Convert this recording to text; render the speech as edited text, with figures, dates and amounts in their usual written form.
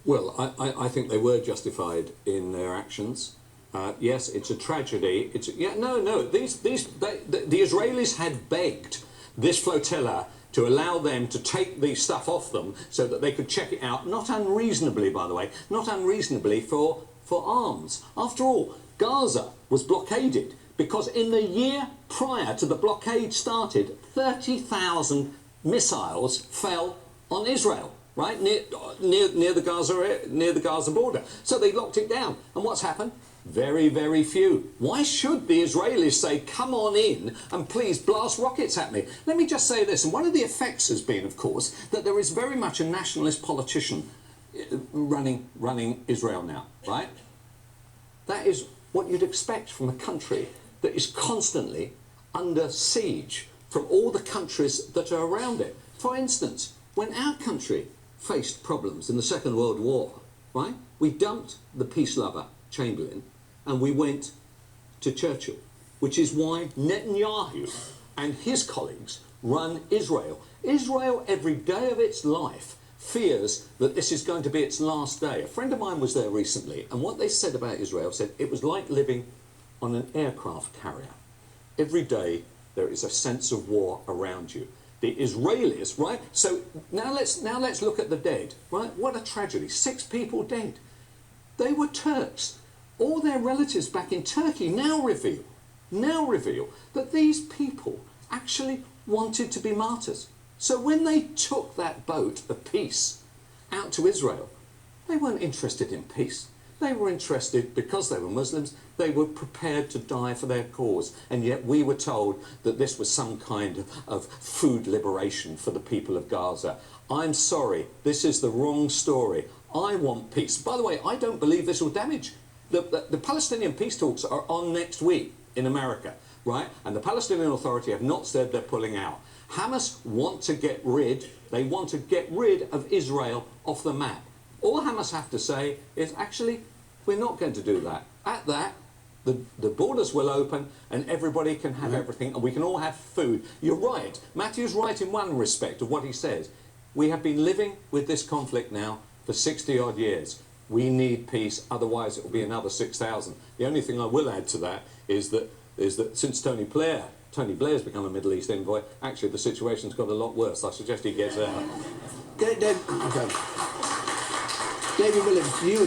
Well, I think they were justified in their actions. Yes, it's a tragedy. No. The Israelis had begged this flotilla to allow them to take the stuff off them so that they could check it out. Not unreasonably, by the way. Not unreasonably for arms. After all, Gaza was blockaded because in the year prior to the blockade started, 30,000 missiles fell on Israel. Right near the Gaza border. So they locked it down. And what's happened? Very, very few. Why should the Israelis say, come on in and please blast rockets at me? Let me just say this, and one of the effects has been, of course, that there is very much a nationalist politician running Israel now, right? That is what you'd expect from a country that is constantly under siege from all the countries that are around it. For instance, when our country faced problems in the Second World War, right, we dumped the peace lover Chamberlain and we went to Churchill, which is why Netanyahu and his colleagues run Israel. Israel, every day of its life, fears that this is going to be its last day. A friend of mine was there recently, and what they said about Israel said it was like living on an aircraft carrier. Every day there is a sense of war around you. The Israelis, right? So now let's look at the dead, right? What a tragedy. 6 people dead. They were Turks. All their relatives back in Turkey now reveal that these people actually wanted to be martyrs. So when they took that boat of peace out to Israel, they weren't interested in peace. They were interested, because they were Muslims, they were prepared to die for their cause. And yet we were told that this was some kind of food liberation for the people of Gaza. I'm sorry, this is the wrong story. I want peace. By the way, I don't believe this will damage. The Palestinian peace talks are on next week in America, right? And the Palestinian Authority have not said they're pulling out. Hamas want to get rid of Israel off the map. All Hamas have to say is, actually, we're not going to do that. At that, the borders will open and everybody can have everything and we can all have food. You're right. Matthew's right in one respect of what he says. We have been living with this conflict now for 60-odd years. We need peace, otherwise it will be another 6,000. The only thing I will add to that is that since Tony Blair's become a Middle East envoy, actually the situation's got a lot worse. I suggest he gets out. David Williams, you